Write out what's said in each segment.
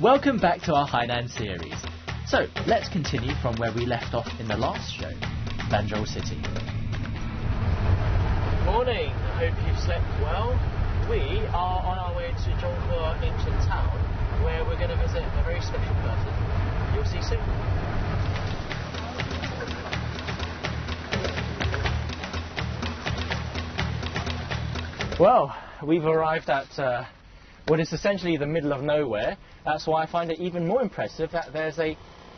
Welcome back to our Hainan series. So, let's continue from where we left off in the last show, Danzhou City. Morning, I hope you've slept well. We are on our way to Dongfang ancient town, where we're going to visit a very special person. You'll see soon. Well, we've arrived at what is essentially the middle of nowhere. That's why I find it even more impressive that there's a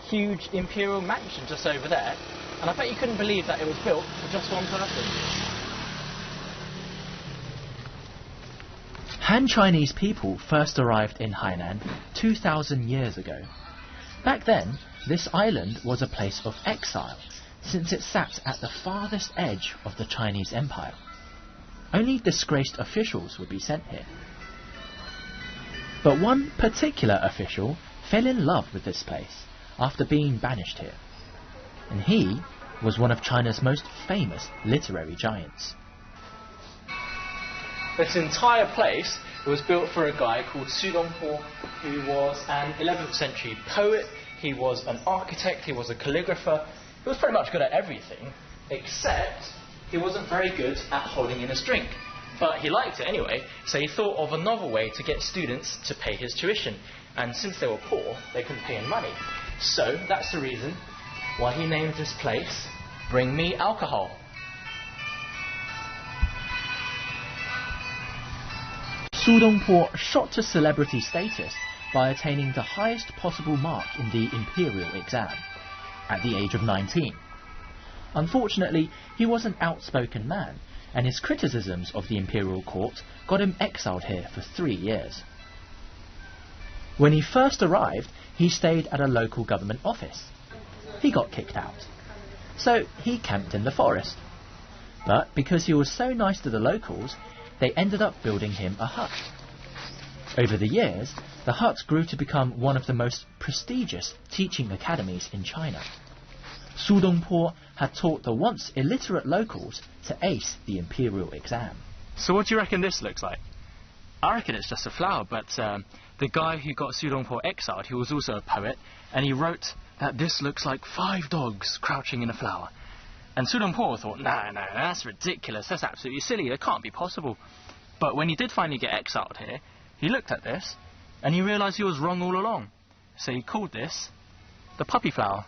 huge imperial mansion just over there. And I bet you couldn't believe that it was built for just one person. Han Chinese people first arrived in Hainan 2,000 years ago. Back then, this island was a place of exile, since it sat at the farthest edge of the Chinese Empire. Only disgraced officials would be sent here. But one particular official fell in love with this place after being banished here. And he was one of China's most famous literary giants. This entire place was built for a guy called Su Dongpo, who was an 11th century poet. He was an architect, he was a calligrapher. He was pretty much good at everything, except he wasn't very good at holding in his drink. But he liked it anyway, so he thought of a novel way to get students to pay his tuition. And since they were poor, they couldn't pay him money. So that's the reason why he named this place Bring Me Alcohol. Su Dongpo shot to celebrity status by attaining the highest possible mark in the imperial exam, at the age of 19. Unfortunately, he was an outspoken man, and his criticisms of the imperial court got him exiled here for 3 years. When he first arrived, he stayed at a local government office. He got kicked out, so he camped in the forest. But because he was so nice to the locals, they ended up building him a hut. Over the years, the hut grew to become one of the most prestigious teaching academies in China. Su Dongpo had taught the once illiterate locals to ace the imperial exam. So what do you reckon this looks like? I reckon it's just a flower, but the guy who got Su Dongpo exiled, he was also a poet, and he wrote that this looks like 5 dogs crouching in a flower. And Su Dongpo thought, no, that's ridiculous, that's absolutely silly, that can't be possible. But when he did finally get exiled here, he looked at this, and he realised he was wrong all along. So he called this the puppy flower.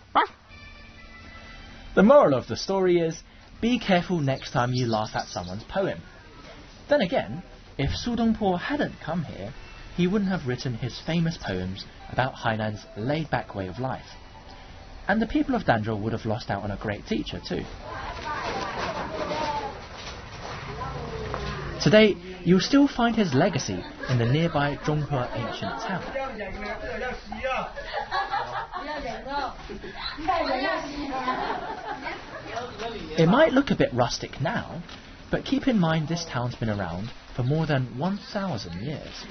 The moral of the story is, be careful next time you laugh at someone's poem. Then again, if Su Dongpo hadn't come here, he wouldn't have written his famous poems about Hainan's laid-back way of life. And the people of Danzhou would have lost out on a great teacher too. Today, you'll still find his legacy in the nearby Dongfang ancient town. It might look a bit rustic now, but keep in mind this town's been around for more than 1,000 years.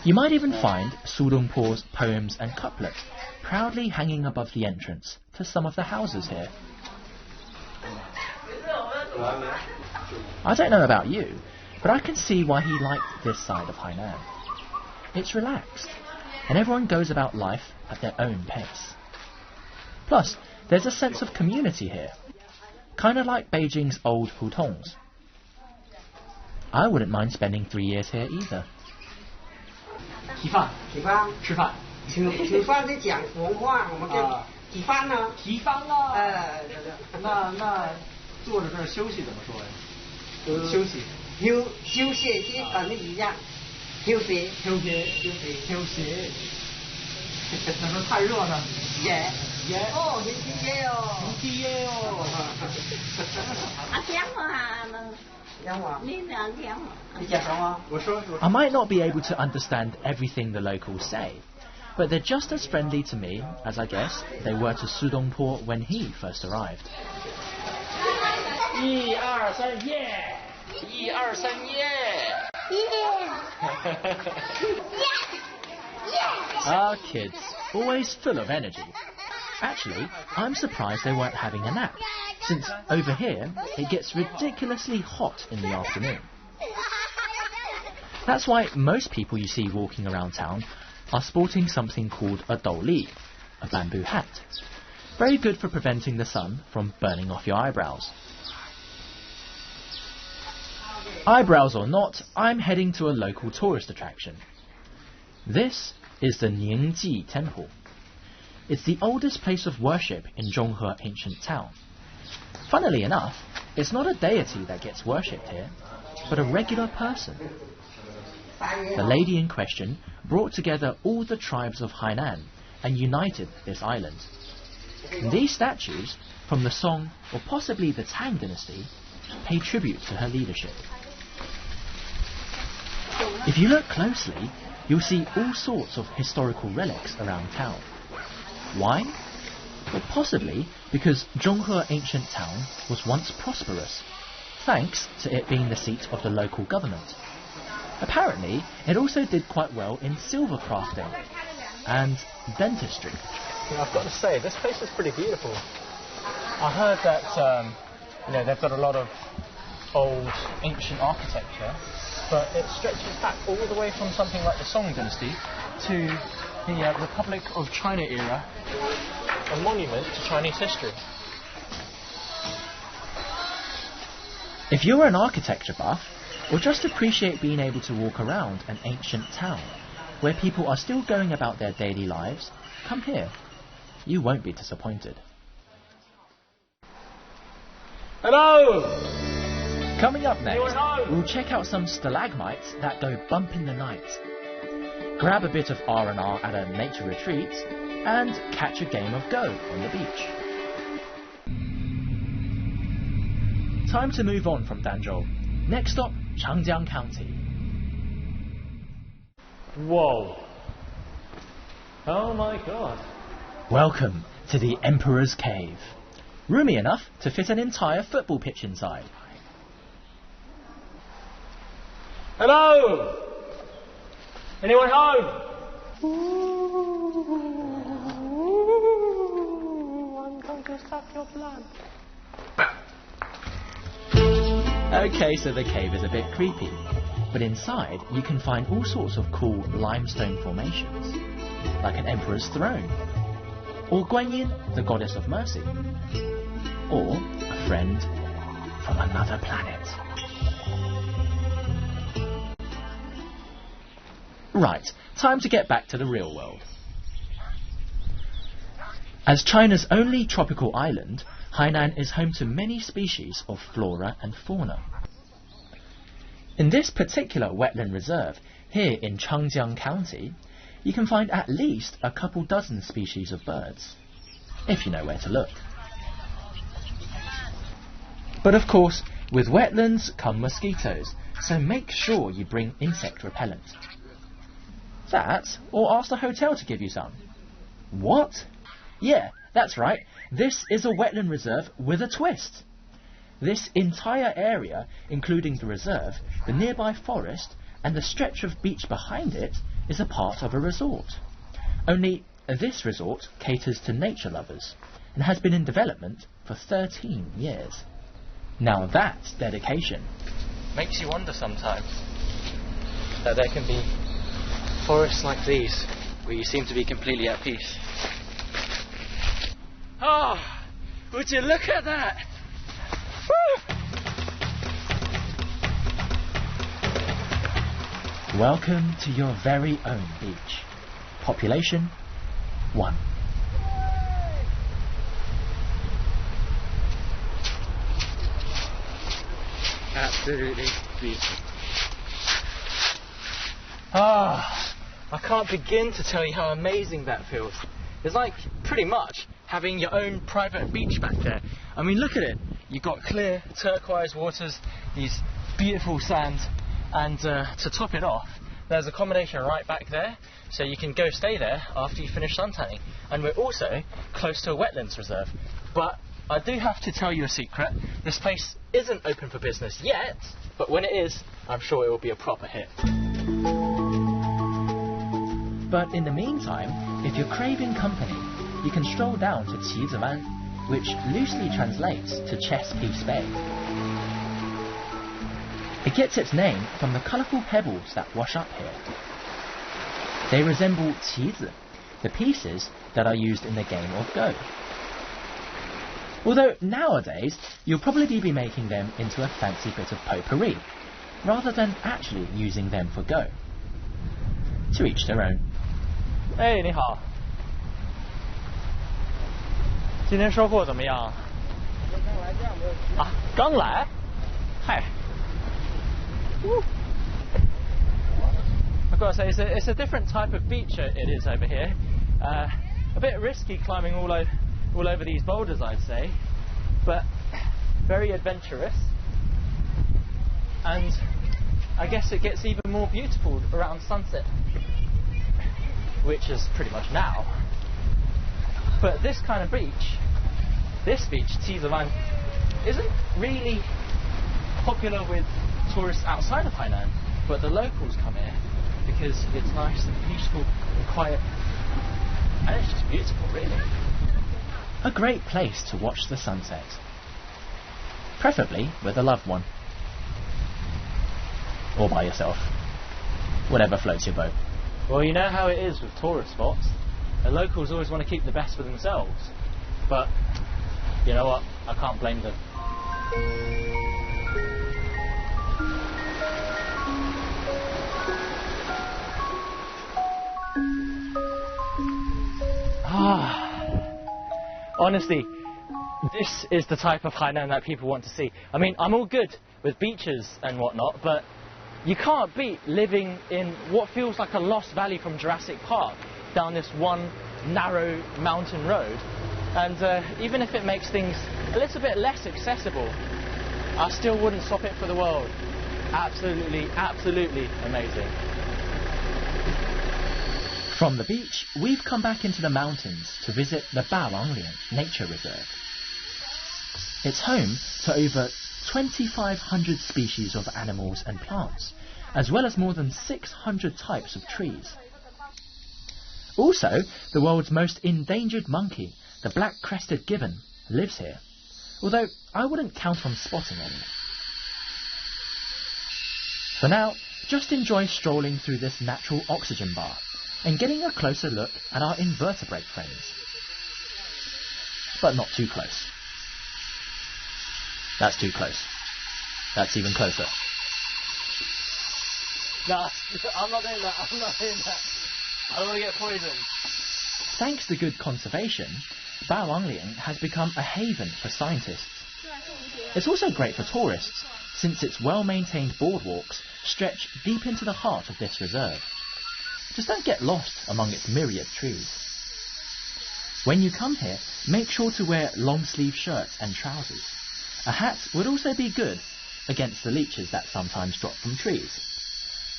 You might even find Su Dongpo's poems and couplets proudly hanging above the entrance to some of the houses here. I don't know about you, but I can see why he liked this side of Hainan. It's relaxed, and everyone goes about life at their own pace. Plus, there's a sense of community here, kind of like Beijing's old hutongs. I wouldn't mind spending 3 years here either. 提饭，吃饭，吃饭得讲文化，我们这提饭呢？提饭啊！那坐着这儿休息怎么说呀？休息，休息跟那一样，休息。那说太热呢？耶哦，天气热哦。tiếng mà I might not be able to understand everything the locals say, but they're just as friendly to me as I guess they were to Su Dongpo when he first arrived. 1、2、3，耶！1、2、3，耶！ Our kids, always full of energy. Actually, I'm surprised they weren't having a nap, since over here it gets ridiculously hot in the afternoon. That's why most people you see walking around town are sporting something called a douli, a bamboo hat. Very good for preventing the sun from burning off your eyebrows. Eyebrows or not, I'm heading to a local tourist attraction. This is the Ningji Temple. It's the oldest place of worship in Zhonghe ancient town. Funnily enough, it's not a deity that gets worshipped here, but a regular person. The lady in question brought together all the tribes of Hainan and united this island. And these statues, from the Song or possibly the Tang dynasty, pay tribute to her leadership. If you look closely, you'll see all sorts of historical relics around town. Why? Well, possibly because Zhonghe ancient town was once prosperous, thanks to it being the seat of the local government. Apparently, it also did quite well in silver crafting and dentistry. Yeah, I've got to say, this place is pretty beautiful. I heard that they've got a lot of old ancient architecture, but it stretches back all the way from something like the Song dynasty to the Republic of China era, a monument to Chinese history. If you're an architecture buff, or just appreciate being able to walk around an ancient town where people are still going about their daily lives, come here. You won't be disappointed. Hello! Coming up next, we'll check out some stalagmites that go bump in the night, grab a bit of R&R at a nature retreat, and catch a game of Go on the beach. Time to move on from Danzhou. Next stop, Changjiang County. Whoa. Oh my god. Welcome to the Emperor's Cave. Roomy enough to fit an entire football pitch inside. Hello! Anyone home? I'm going to suck your blood. Okay, so the cave is a bit creepy, but inside you can find all sorts of cool limestone formations, like an emperor's throne, or Guanyin, the goddess of mercy, or a friend from another planet. Right, time to get back to the real world. As China's only tropical island, Hainan is home to many species of flora and fauna. In this particular wetland reserve, here in Changjiang County, you can find at least a couple dozen species of birds, if you know where to look. But of course, with wetlands come mosquitoes, so make sure you bring insect repellent. That, or ask the hotel to give you some. What? Yeah, that's right. This is a wetland reserve with a twist. This entire area, including the reserve, the nearby forest, and the stretch of beach behind it, is a part of a resort. Only this resort caters to nature lovers and has been in development for 13 years. Now that's dedication. Makes you wonder sometimes that there can be forests like these where you seem to be completely at peace. Oh, would you look at that? Woo! Welcome to your very own beach. Population 1. Absolutely beautiful. Ah, I can't begin to tell you how amazing that feels. It's like pretty much having your own private beach back there. I mean, look at it. You've got clear turquoise waters, these beautiful sands, and to top it off, there's accommodation right back there, so you can go stay there after you finish suntanning. And we're also close to a wetlands reserve. But I do have to tell you a secret. This place isn't open for business yet, but when it is, I'm sure it will be a proper hit. But in the meantime, if you're craving company, you can stroll down to Qiziman, which loosely translates to Chess Piece Bay. It gets its name from the colourful pebbles that wash up here. They resemble 棋子, the pieces that are used in the game of Go. Although nowadays you'll probably be making them into a fancy bit of potpourri, rather than actually using them for Go. To each their own. 哎，你好，今天收获怎么样？啊，刚来？嗨。I've got to say, it's a different type of beach it is over here. A bit risky climbing all over these boulders, I'd say, but very adventurous. And I guess it gets even more beautiful around sunset, which is pretty much now. But this kind of beach, Tianran, isn't really popular with tourists outside of Hainan, but the locals come here because it's nice and peaceful and quiet, and it's just beautiful, really. A great place to watch the sunset, preferably with a loved one, or by yourself, whatever floats your boat. Well, you know how it is with tourist spots. The locals always want to keep the best for themselves, but you know what? I can't blame them. Honestly, this is the type of Hainan that people want to see. I mean, I'm all good with beaches and whatnot, but you can't beat living in what feels like a lost valley from Jurassic Park down this one narrow mountain road. And even if it makes things a little bit less accessible, I still wouldn't swap it for the world. Absolutely, absolutely amazing. From the beach, we've come back into the mountains to visit the Bawangling Nature Reserve. It's home to over 2,500 species of animals and plants, as well as more than 600 types of trees. Also, the world's most endangered monkey, the black-crested gibbon, lives here, although I wouldn't count on spotting any. For now, just enjoy strolling through this natural oxygen bar and getting a closer look at our invertebrate friends. But not too close. That's too close. That's even closer. Nah, I'm not doing that. I'm not doing that. I don't want to get poisoned. Thanks to good conservation, Bawangling has become a haven for scientists. It's also great for tourists, since its well-maintained boardwalks stretch deep into the heart of this reserve. Just don't get lost among its myriad trees. When you come here, make sure to wear long-sleeve shirts and trousers. A hat would also be good against the leeches that sometimes drop from trees.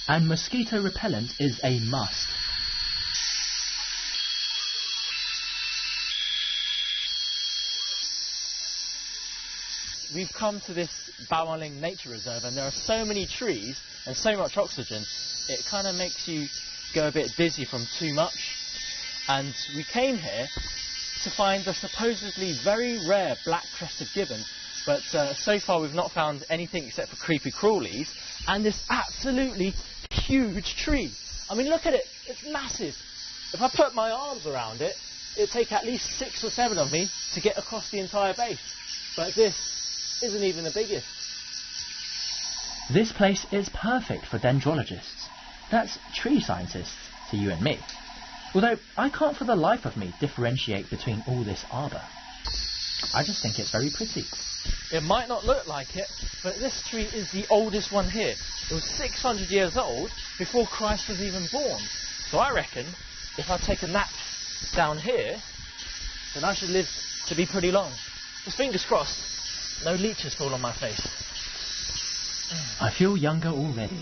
And mosquito repellent is a must. We've come to this Bawangling Nature Reserve and there are so many trees and so much oxygen, it kind of makes you go a bit dizzy from too much. And we came here to find the supposedly very rare black-crested gibbon, but so far we've not found anything except for creepy crawlies and this absolutely huge tree. I mean, look at it, it's massive. If I put my arms around it, it'd take at least 6 or 7 of me to get across the entire base. But this isn't even the biggest. This place is perfect for dendrologists. That's tree scientists to you and me. Although I can't for the life of me differentiate between all this arbour. I just think it's very pretty. It might not look like it, but this tree is the oldest one here. It was 600 years old before Christ was even born. So I reckon if I take a nap down here, then I should live to be pretty long. Just fingers crossed, no leeches fall on my face. I feel younger already.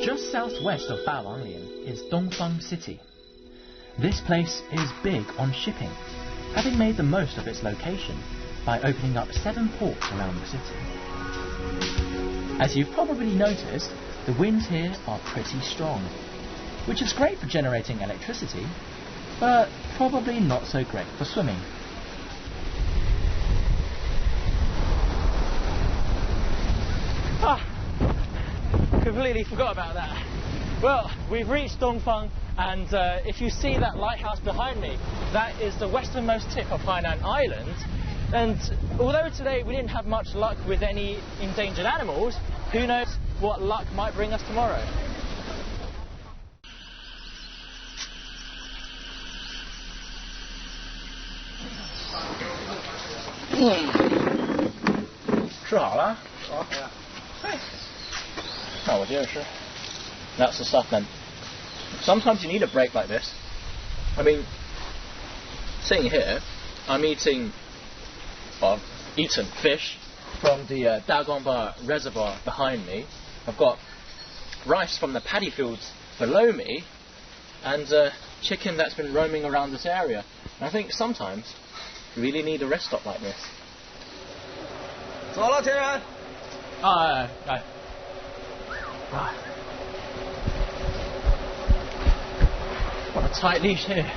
Just southwest of Bawangling is Dongfang City. This place is big on shipping, having made the most of its location by opening up 7 ports around the city. As you've probably noticed, the winds here are pretty strong, which is great for generating electricity, but probably not so great for swimming. Completely forgot about that. Well, we've reached Dongfang, and if you see that lighthouse behind me, that is the westernmost tip of Hainan Island. And although today we didn't have much luck with any endangered animals, who knows what luck might bring us tomorrow. That's the stuff then. Sometimes you need a break like this. I mean, sitting here, I'm eaten fish from the Dongfang Reservoir behind me. I've got rice from the paddy fields below me, and chicken that's been roaming around this area. And I think sometimes you really need a rest stop like this. 走了，天然。What a tight leash here.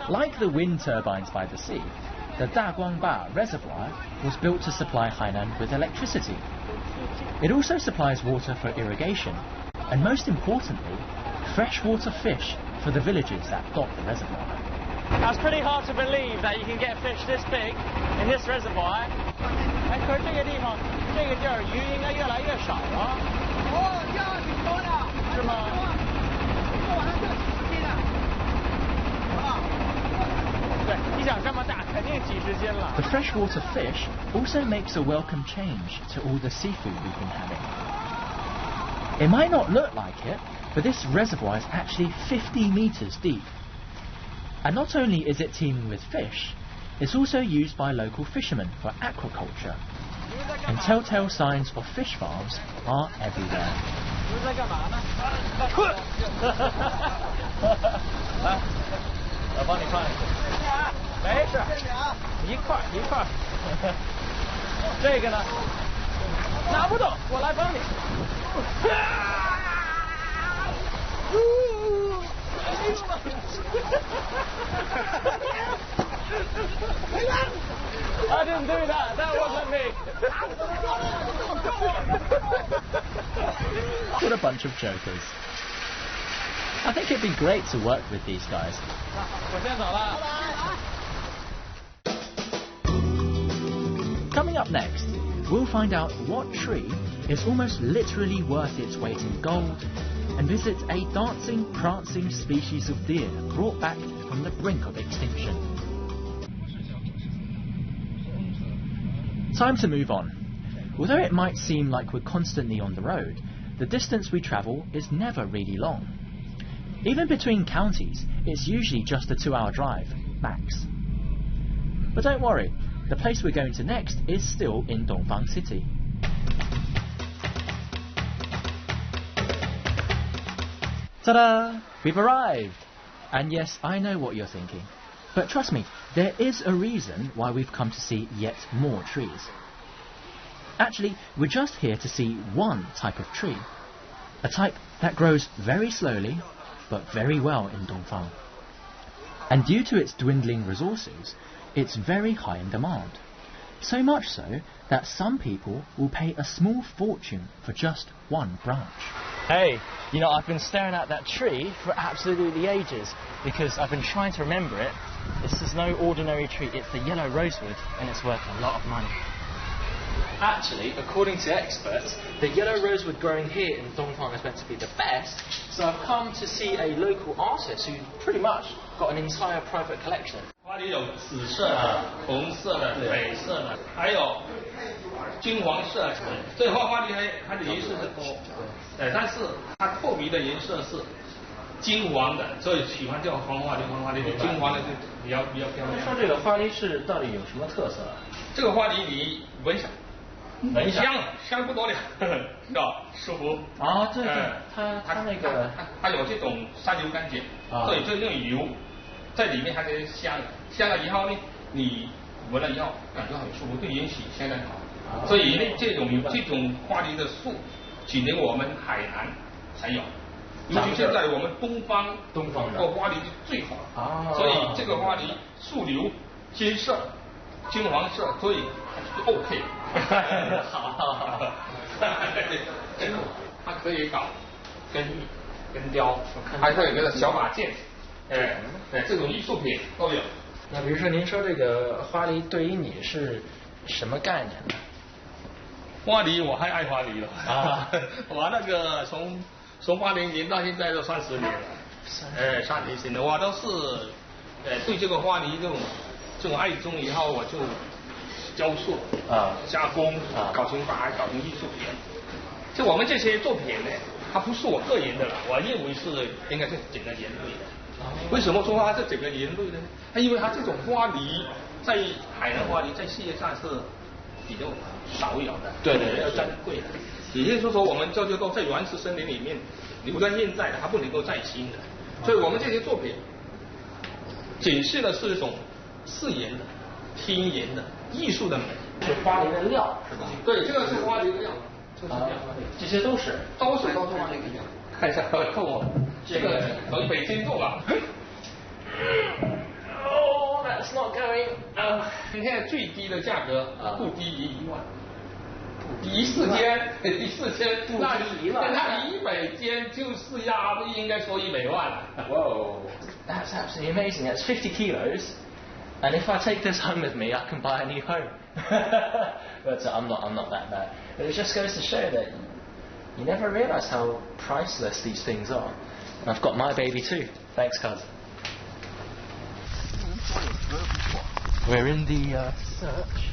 Like the wind turbines by the sea, the Dongfang Reservoir was built to supply Hainan with electricity. It also supplies water for irrigation, and most importantly, freshwater fish for the villages that dot the reservoir. It's pretty hard to believe that you can get fish this big in this reservoir. 可是这个地方，这个地儿鱼应该越来越少了。哦，这样挺多的。是吗？一个晚上就几十斤的。啊。对，你想这么大，肯定几十斤了。The freshwater fish also makes a welcome change to all the seafood we've been having. It might not look like it, but this reservoir is actually 50 meters deep. And not only is it teeming with fish, it's also used by local fishermen for aquaculture. And telltale signs of fish farms are everywhere. 我帮你放一下。没事，一块一块。这个呢，拿不动，我来帮你。I didn't do that. That wasn't me. What a bunch of jokers. I think it'd be great to work with these guys. 我先走了。 Coming up next, we'll find out what tree is almost literally worth its weight in gold and visit a dancing, prancing species of deer brought back from the brink of extinction. Time to move on. Although it might seem like we're constantly on the road, the distance we travel is never really long. Even between counties, it's usually just a 2-hour drive, max. But don't worry, the place we're going to next is still in Dongfang City. Ta-da! We've arrived! And yes, I know what you're thinking. But trust me, there is a reason why we've come to see yet more trees. Actually, we're just here to see one type of tree. A type that grows very slowly, but very well in Dongfang. And due to its dwindling resources, it's very high in demand. So much so that some people will pay a small fortune for just one branch. Hey, you know, I've been staring at that tree for absolutely ages because I've been trying to remember it. This is no ordinary tree, it's the yellow rosewood, and it's worth a lot of money. Actually, according to experts, the yellow rosewood growing here in Dongfang is meant to be the best, so I've come to see a local artist who pretty much got an entire private collection. 花里有紫色的、红色的、白色的，还有金黄色的。这花花梨它的颜色是多，但是它透明的颜色是金黄的，所以喜欢叫黄花梨。黄花梨金黄的就比较漂亮。说这个花梨是到底有什么特色啊？这个花梨你闻一下，闻一下。香不得了，是吧？舒服。啊，对对，它那个它有这种三硫甘碱，所以就那种油在里面，它就香了以后呢，你闻了以后感觉很舒服，对引起相当好。所以呢，这种花梨的树，只能我们海南才有。尤其现在我们东方的花梨最好，所以这个花梨树瘤金色、金黄色，所以它就 OK。好，它可以搞根雕，还可以给它小把件，这种艺术品都有。那比如说您说这个花梨对于你是什么概念呢？花梨我还爱花梨了啊！我那个从80年到现在都30年了，30年了，我都是对这个花梨这种爱中以后，我就雕塑加工搞成艺术品。就我们这些作品呢，它不是我个人的了，我认为是应该是整个人类的。为什么说它是整个人类的呢？因为它这种花梨在海南花梨在世界上是比较少有的，对，比较珍贵的。也就是说，我们叫做在原始森林里面留在现在的，它不能够再新的。所以我们这些作品展示的是一种自然的、天然的艺术的美，是花梨的料是吧？对，这个是花梨的料，这些都是花梨的料。看一下，看我这个从北京做了。Oh, that's not going. 现在最低的价格不低于1万。14间，那100间就是应该说100万了。Whoa, that's absolutely amazing. That's 50 kilos, and if I take this home with me, I can buy a new home. But I'm not that bad. But it just goes to show that you never realise how priceless these things are. And I've got my baby too. Thanks, cuz. We're in the search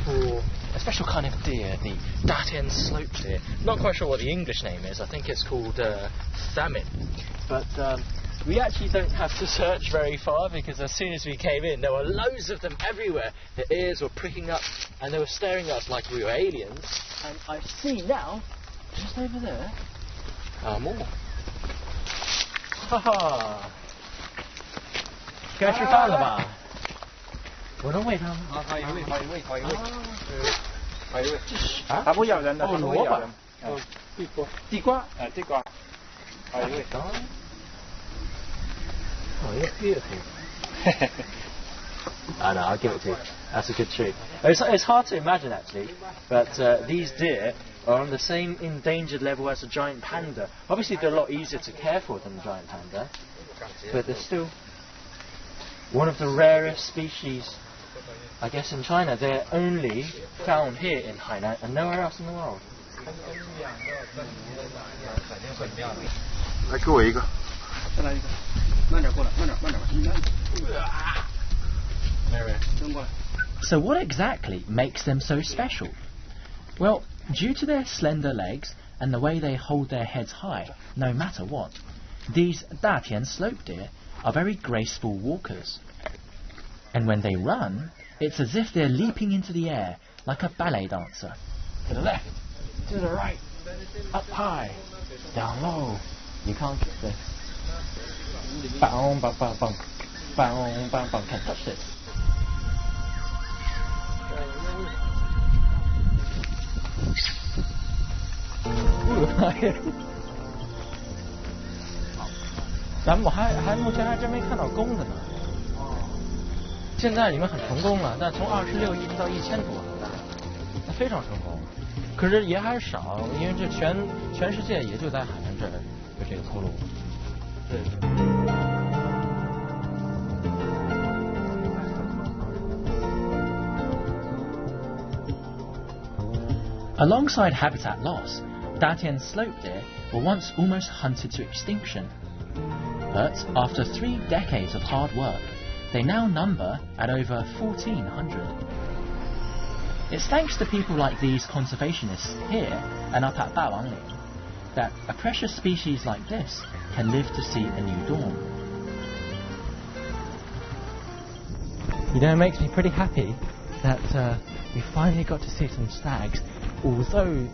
for a special kind of deer, the Datian slope deer. Not quite sure what the English name is. I think it's called salmon. But we actually don't have to search very far because as soon as we came in, there were loads of them everywhere. The ears were pricking up and they were staring at us like we were aliens. And I see now, just over there, more. Haha. 该吃饭了吧？我能喂它吗？可以喂。这是它不咬人的，哦，萝卜。地瓜。地瓜。可以喂。Oh, you're beautiful. I know, I'll give it to you. That's a good treat. It's hard to imagine actually, but these deer are on the same endangered level as a giant panda. Obviously they're a lot easier to care for than the giant panda, but they're still one of the rarest species, I guess, in China. They're only found here in Hainan and nowhere else in the world. 来，给我一个。再来一个。慢点过来，慢点。So what exactly makes them so special? Well, due to their slender legs and the way they hold their heads high, no matter what, these Datian slope deer are very graceful walkers. And when they run, it's as if they're leaping into the air like a ballet dancer. To the left, to the right, up high, down low. You can't get this. Bang, bang, bang, bang. Bang, bang, bang. Can't touch this.咱们目前还真没看到公的呢。现在你们很成功了，但从26亿到1000多，那非常成功。可是也还是少，因为这全世界也就在海南这儿有这个秃噜。对。Alongside habitat loss, Datian slope deer were once almost hunted to extinction. But after 3 decades of hard work, they now number at over 1,400. It's thanks to people like these conservationists here and up at Bawangling that a precious species like this can live to see a new dawn. You know, it makes me pretty happy that we finally got to see some stags. Although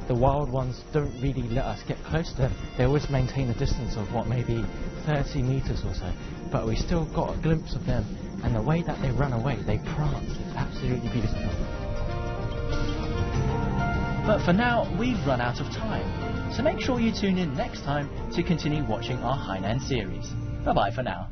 the wild ones don't really let us get close to them, they always maintain a distance of what, maybe 30 meters or so, but we still got a glimpse of them, and the way that they run away, they prance, it's absolutely beautiful. But for now, we've run out of time, so make sure you tune in next time to continue watching our Hainan series. Bye bye for now.